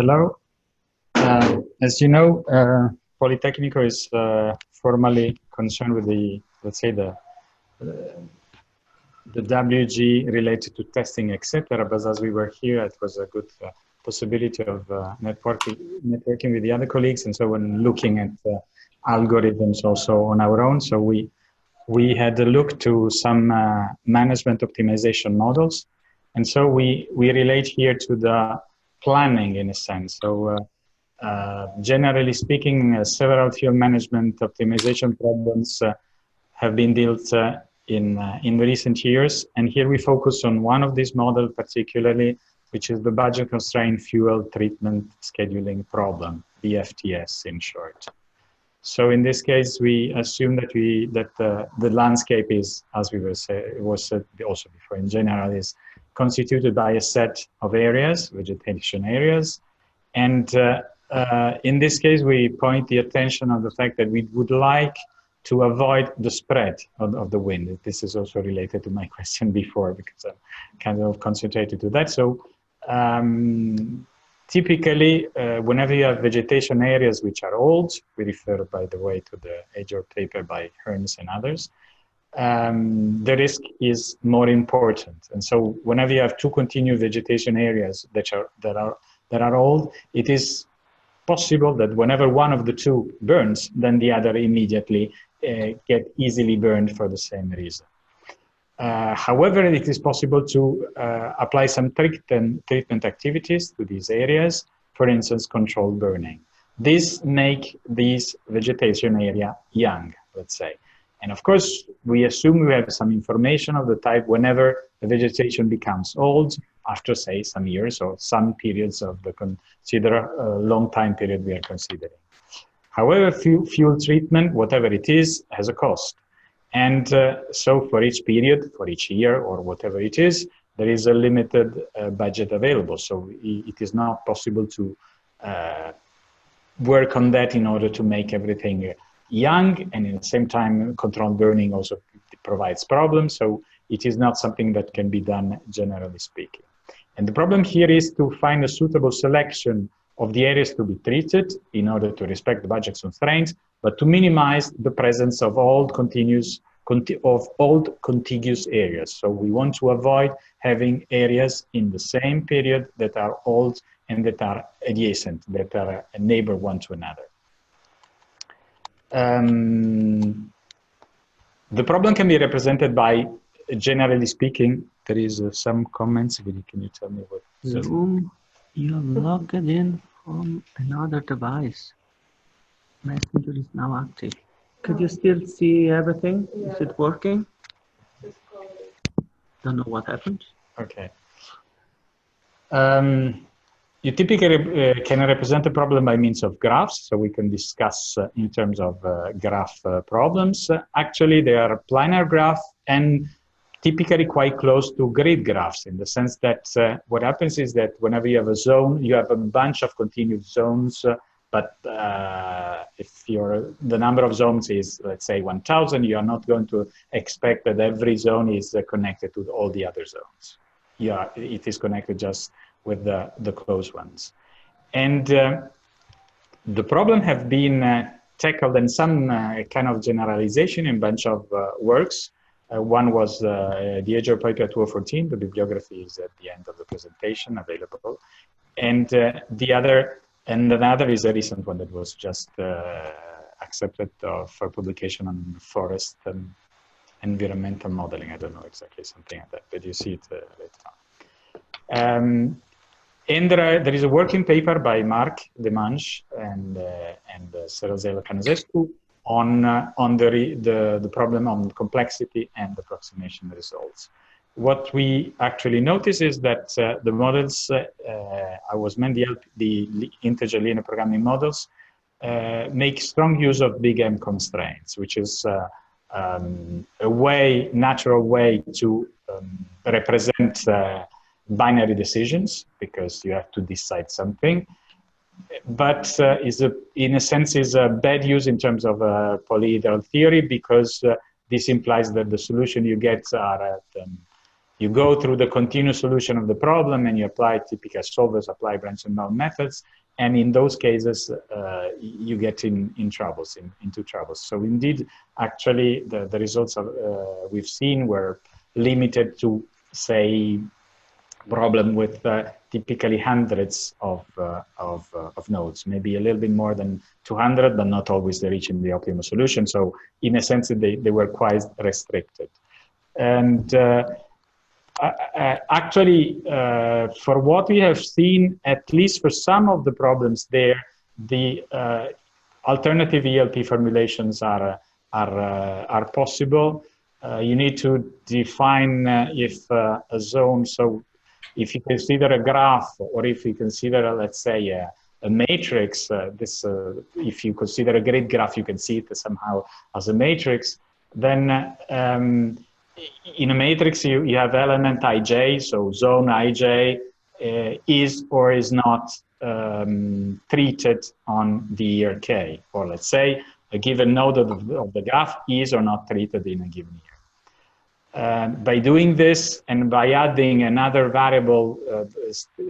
Hello. As you know, Politecnico is formally concerned with the, let's say, the WG related to testing, etc. But as we were here, it was a good possibility of networking with the other colleagues, and so when looking at algorithms also on our own, so we had a look to some management optimization models, and so we relate here to the planning in a sense. So generally speaking, several field management optimization problems have been dealt in recent years, and here we focus on one of these models particularly, which is the budget constrained fuel treatment scheduling problem, BFTS in short. So in this case, we assume that the landscape is, as we were was said also before, in general, is constituted by a set of areas, vegetation areas, and in this case, we point the attention on the fact that we would like to avoid the spread of the wind. This is also related to my question before, because I'm kind of concentrated to that. So typically, whenever you have vegetation areas which are old, we refer, by the way, to the Azure paper by Hearns and others, the risk is more important. And so whenever you have two continuous vegetation areas that are old, it is possible that whenever one of the two burns, then the other immediately get easily burned for the same reason. However, it is possible to apply some treatment activities to these areas, for instance, controlled burning. This make these vegetation area young, let's say. And of course, we assume we have some information of the type whenever the vegetation becomes old, after, say, some years or some periods of the long time period we are considering. However, fuel treatment, whatever it is, has a cost. And so for each period, for each year, or whatever it is, there is a limited budget available. So it is not possible to work on that in order to make everything young, and at the same time, controlled burning also provides problems. So it is not something that can be done, generally speaking. And the problem here is to find a suitable selection of the areas to be treated in order to respect the budget constraints, but to minimize the presence of old contiguous areas. So we want to avoid having areas in the same period that are old and that are adjacent, that are a neighbor one to another. The problem can be represented by, generally speaking, there is some comments. Can you tell me what? Zoom, you're logged in from another device. Messenger is now active. Could you still see everything? Yeah. Is it working? Don't know what happened. Okay. You typically can represent a problem by means of graphs, so we can discuss in terms of graph problems. Actually, they are planar graph and typically quite close to grid graphs, in the sense that what happens is that whenever you have a zone, you have a bunch of continuous zones, but if the number of zones is, let's say, 1,000, you are not going to expect that every zone is connected to all the other zones. Yeah, it is connected just with the close ones. And the problem have been tackled in some kind of generalization in a bunch of works. One was the Azure paper 2014, the bibliography is at the end of the presentation available. And another is a recent one that was just accepted for publication on forest and environmental modeling. I don't know exactly something like that, but you see it later on. And there is a working paper by Marc Demange and Serrazella Canazescu on the problem on complexity and approximation results. What we actually notice is that the models, I was meant the integer linear programming models, make strong use of big M constraints, which is a natural way to represent binary decisions, because you have to decide something, but in a sense is a bad use in terms of polyhedral theory, because this implies that the solution you get are at you go through the continuous solution of the problem and you apply typical solvers, apply branch and bound methods. And in those cases, you get into troubles. So indeed, actually, the results we've seen were limited to, say, problem with typically hundreds of nodes, maybe a little bit more than 200, but not always they reach in the optimal solution. So in a sense, they were quite restricted. And actually, for what we have seen, at least for some of the problems there, the alternative ELP formulations are possible. You need to define if a zone, so if you consider a graph, or if you consider, let's say, a matrix, if you consider a grid graph, you can see it somehow as a matrix, then in a matrix, you have element ij, so zone ij is or is not treated on the year k, or let's say a given node of the graph is or not treated in a given year. By doing this and by adding another variable,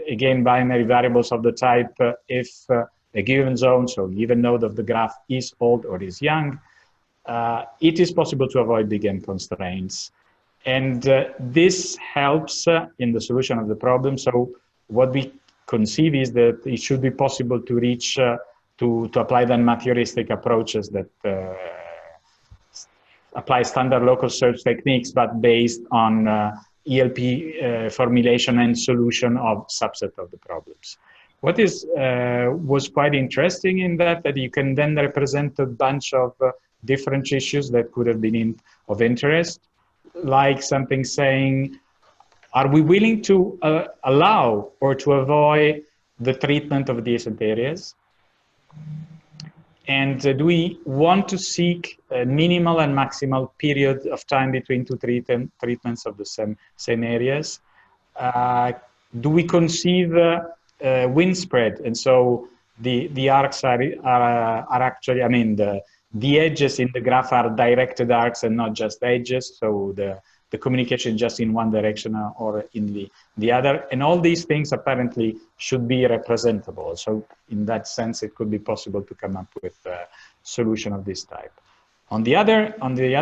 again, binary variables of the type if a given zone, so a given node of the graph is old or is young, it is possible to avoid big M constraints. And this helps in the solution of the problem. So what we conceive is that it should be possible to reach, to apply then materialistic approaches that apply standard local search techniques, but based on ELP formulation and solution of subset of the problems. What was quite interesting in that you can then represent a bunch of different issues that could have been of interest, like something saying, are we willing to allow or to avoid the treatment of adjacent areas? And do we want to seek a minimal and maximal period of time between two treatments of the same areas? Do we conceive wind spread? And so the arcs are actually, I mean, the edges in the graph are directed arcs and not just edges. So the communication just in one direction or in the other. And all these things apparently should be representable. So in that sense, it could be possible to come up with a solution of this type. On the other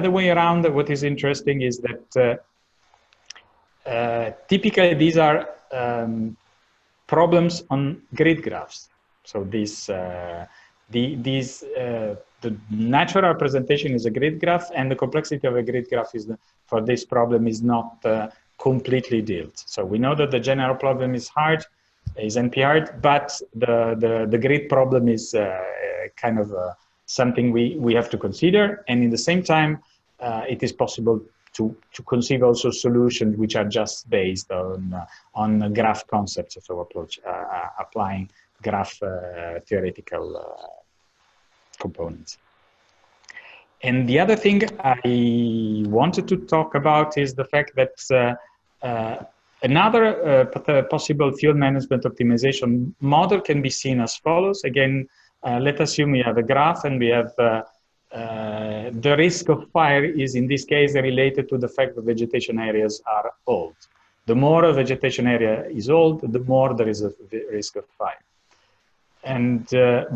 way around, what is interesting is that typically these are problems on grid graphs. So the natural representation is a grid graph, and the complexity of a grid graph for this problem is not completely dealt. So we know that the general problem is hard, is NP hard, but the grid problem is kind of something we have to consider. And in the same time, it is possible to conceive also solutions which are just based on graph concepts, so applying graph theoretical components. And the other thing I wanted to talk about is the fact that another possible field management optimization model can be seen as follows. Again, let's assume we have a graph and we have the risk of fire is in this case related to the fact that vegetation areas are old. The more a vegetation area is old, the more there is a risk of fire. And,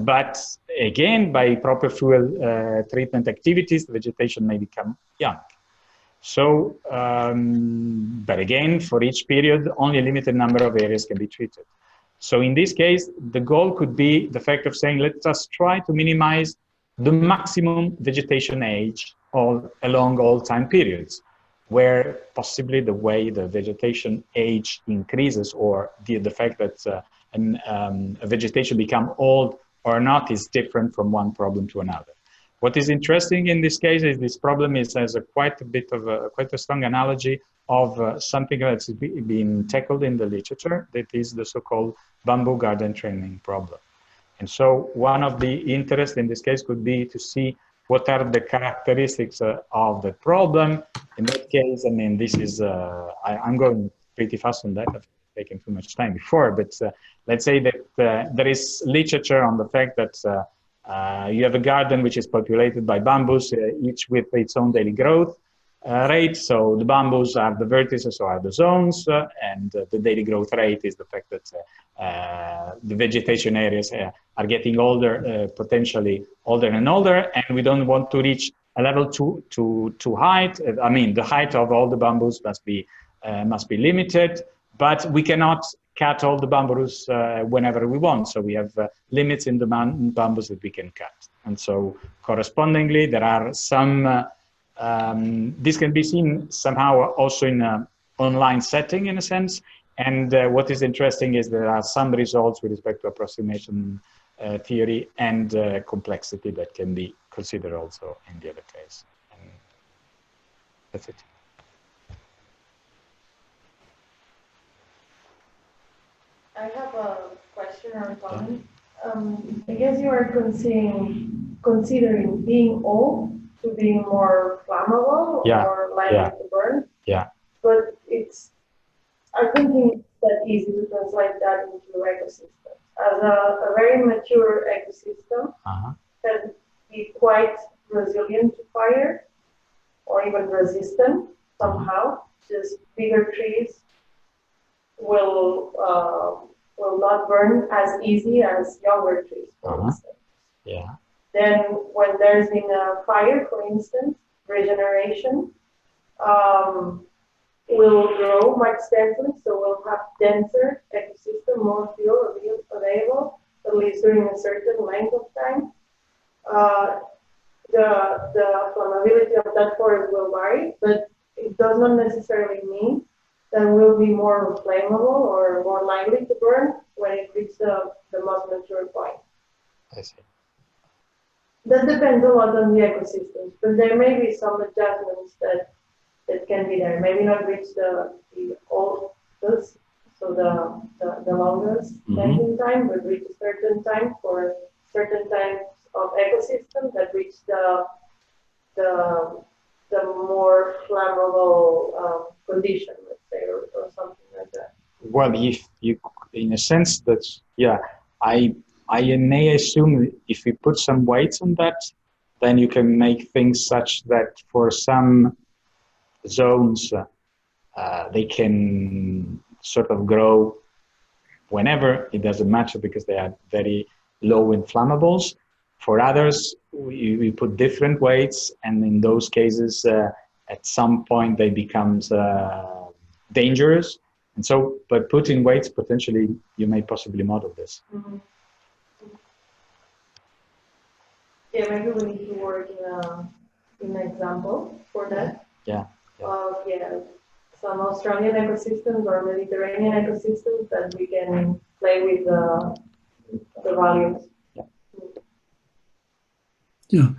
but again, by proper fuel treatment activities, the vegetation may become young. So, but again, for each period, only a limited number of areas can be treated. So in this case, the goal could be the fact of saying, let us try to minimize the maximum vegetation age along all time periods, where possibly the way the vegetation age increases or the fact that a vegetation become old or not is different from one problem to another. What is interesting in this case is this problem has quite a strong analogy of something that's been tackled in the literature, that is the so-called bamboo garden training problem. And so one of the interests in this case could be to see what are the characteristics of the problem. In that case, I mean, this is, I'm going pretty fast on that. I've taken too much time before, but let's say that there is literature on the fact that you have a garden which is populated by bamboos, each with its own daily growth. rate. So the bamboos are the vertices, so are the zones, and the daily growth rate is the fact that the vegetation areas are getting older, potentially older and older, and we don't want to reach a level too high. I mean, the height of all the bamboos must be limited, but we cannot cut all the bamboos whenever we want. So we have limits in the bamboos that we can cut. And so correspondingly, there are some, this can be seen somehow also in an online setting in a sense. And what is interesting is there are some results with respect to approximation theory and complexity that can be considered also in the other case. And that's it. I have a question or a comment. I guess you are considering being old to being more flammable or likely to burn. Yeah. But I'm thinking it's that easy to translate that into ecosystems. As a very mature ecosystem can be quite resilient to fire or even resistant somehow. Just bigger trees will not burn as easy as younger trees, for instance. Yeah. Then when there's been a fire, for instance, regeneration will grow more extensively, so we'll have denser ecosystem, more fuel available, at least during a certain length of time. The flammability of that forest will vary, but it does not necessarily mean that will be more flammable or more likely to burn when it reaches the most mature point. I see. That depends a lot on the ecosystems, but there may be some adjustments that can be there. Maybe not reach the oldest, so the longest standing time, but reach a certain time for certain types of ecosystem that reach the more flammable condition, let's say, or something like that. Well, if you, in a sense, that's, yeah, I may assume if you put some weights on that, then you can make things such that for some zones, they can sort of grow whenever, it doesn't matter because they are very low in flammables. For others, we put different weights, and in those cases, at some point they become dangerous. And so by putting weights, potentially you may possibly model this. Mm-hmm. Yeah, maybe we need to work in an example for that. Yeah. Some Australian ecosystems or Mediterranean ecosystems that we can play with the values. Yeah.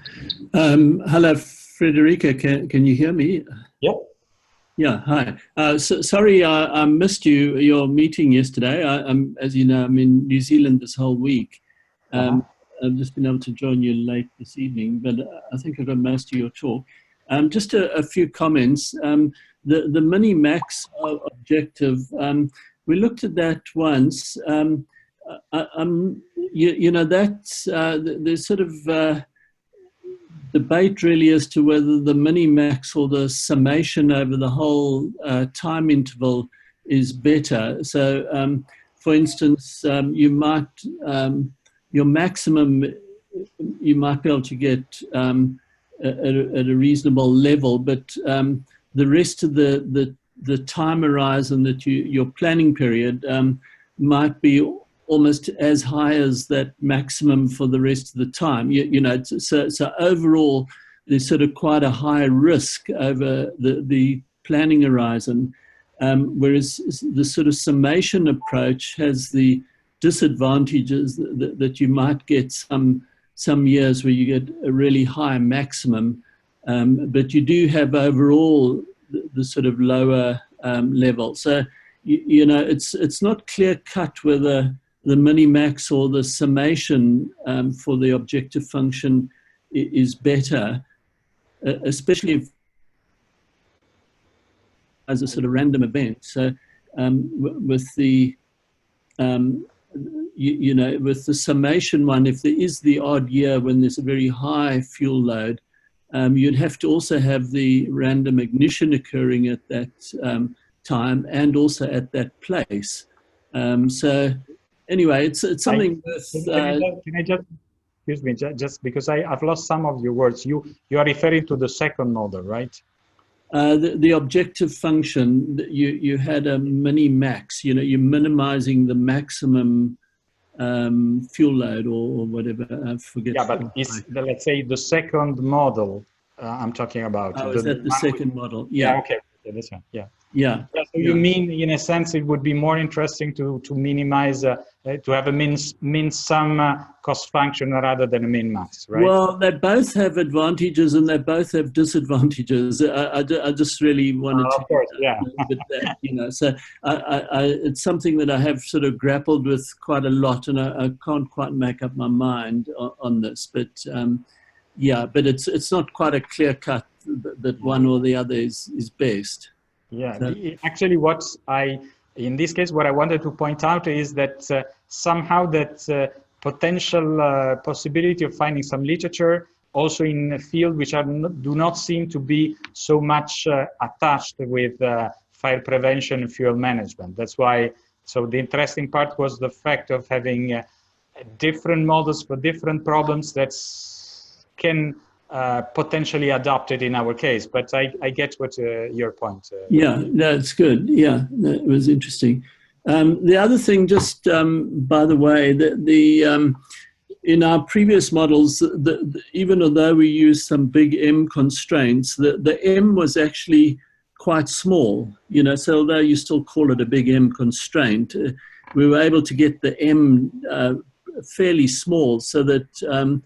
Hello, Frederica. Can you hear me? Yep. Yeah. Hi. Sorry, I missed your meeting yesterday. As you know, I'm in New Zealand this whole week. I've just been able to join you late this evening, but I think I got most of your talk. Just a few comments. The mini-max objective, we looked at that once. That's there's sort of debate really as to whether the mini-max or the summation over the whole time interval is better. So, for instance, you might your maximum you might be able to get at a reasonable level, but the rest of the time horizon that your planning period might be almost as high as that maximum for the rest of the time. So overall, there's sort of quite a high risk over the planning horizon, whereas the sort of summation approach has the disadvantages that you might get some years where you get a really high maximum, but you do have overall the sort of lower level. So, it's not clear cut whether the mini-max or the summation for the objective function is better, especially if as a sort of random event. So with the with the summation one, if there is the odd year when there's a very high fuel load, you'd have to also have the random ignition occurring at that time and also at that place. So anyway, it's something Can I just, excuse me, just because I've lost some of your words. You are referring to the second model, right? The objective function, you had a mini-max, you know, you're minimizing the maximum fuel load or whatever, I forget. Yeah, but let's say the second model I'm talking about. Oh, is that the second model? Yeah, okay, this one, yeah. Yeah. So you mean, in a sense, it would be more interesting to minimize, to have a min-sum cost function rather than a min-max, right? Well, they both have advantages and they both have disadvantages. I just really wanted to, of course, yeah. that, you know, so it's something that I have sort of grappled with quite a lot, and I can't quite make up my mind on this. But yeah, but it's not quite a clear cut that one or the other is best. Yeah, so, actually in this case, what I wanted to point out is that somehow that potential possibility of finding some literature also in a field which do not seem to be so much attached with fire prevention and fuel management. That's why, so the interesting part was the fact of having different models for different problems that can potentially adopted in our case, but I get what your point. Yeah, that's good. Yeah, that was interesting. The other thing, just by the way, in our previous models, even although we used some big M constraints, the M was actually quite small. You know, so although you still call it a big M constraint, we were able to get the M fairly small, so that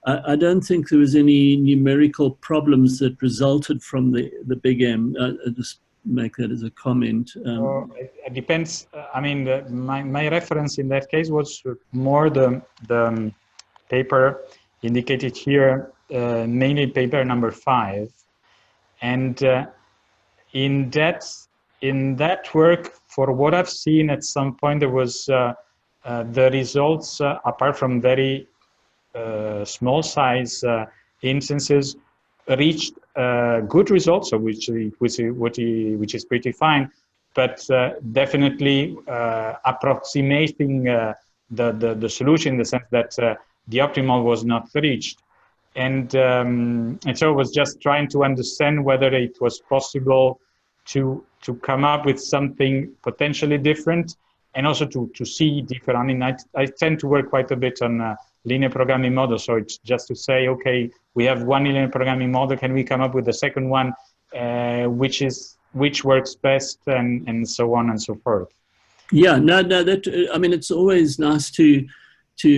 I don't think there was any numerical problems that resulted from the big M. I just make that as a comment. It depends. I mean, my reference in that case was more the paper indicated here, mainly paper number 5, and in that work, for what I've seen, at some point there was the results, apart from very small size instances, reached good results, so which is pretty fine, but definitely approximating the solution in the sense that the optimal was not reached, and so I was just trying to understand whether it was possible to come up with something potentially different, and also to see different. I mean, I tend to work quite a bit on linear programming model. So it's just to say, okay, we have one linear programming model. Can we come up with a second one, which works best, and so on and so forth. Yeah, no, that, I mean, it's always nice to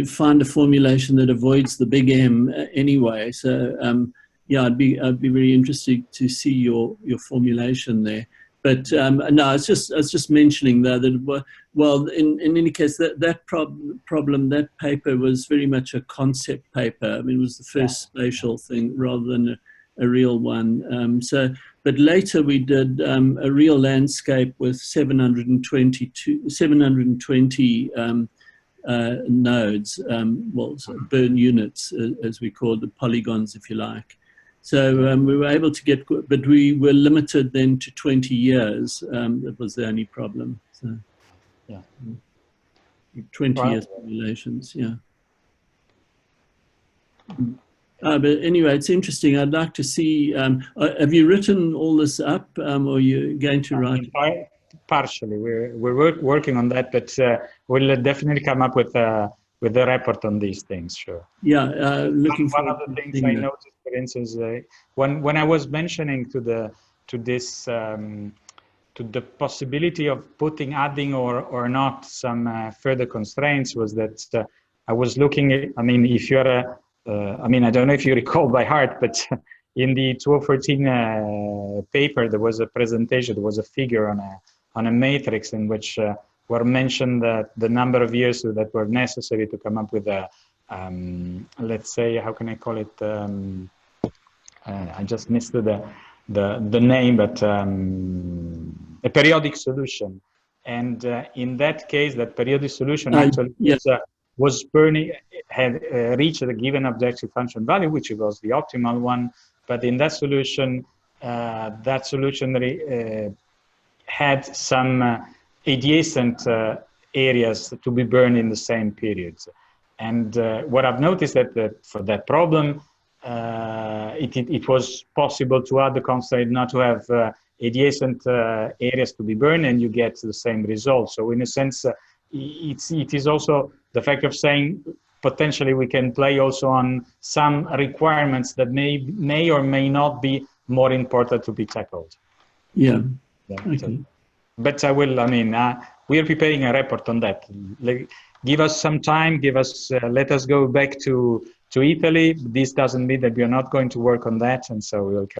find a formulation that avoids the big M anyway. So yeah, I'd be very interested to see your formulation there. But no, I was just mentioning though that, well, in any case, that problem, that paper was very much a concept paper. I mean, it was the first spatial thing rather than a real one. But later we did a real landscape with 720 nodes, well, so burn units, as we call the polygons, if you like. So we were able to get, but we were limited then to 20 years. That was the only problem. So, yeah, 20 years simulations, yeah. But anyway, it's interesting. I'd like to see, have you written all this up, or are you going to write? Partially, we're working on that, but we'll definitely come up with a report on these things, sure. Yeah, looking one of the things I noticed, for instance, when I was mentioning to the possibility of adding or not some further constraints, was that I was looking at, I mean, if you're I mean, I don't know if you recall by heart, but in the 2014 paper, there was a presentation, there was a figure on a matrix in which were mentioned the number of years that were necessary to come up with a, let's say, how can I call it? I just missed the name, but a periodic solution. And in that case, that periodic solution actually was burning, had reached a given objective function value, which was the optimal one but in that solution had some adjacent areas to be burned in the same periods. And what I've noticed that for that problem, it was possible to add the constraint not to have adjacent areas to be burned, and you get the same result. So in a sense, it is also the fact of saying potentially we can play also on some requirements that may or may not be more important to be tackled. Yeah. Okay. But I will, we are preparing a report on that. Give us some time, let us go back to Italy. This doesn't mean that we are not going to work on that, and so we'll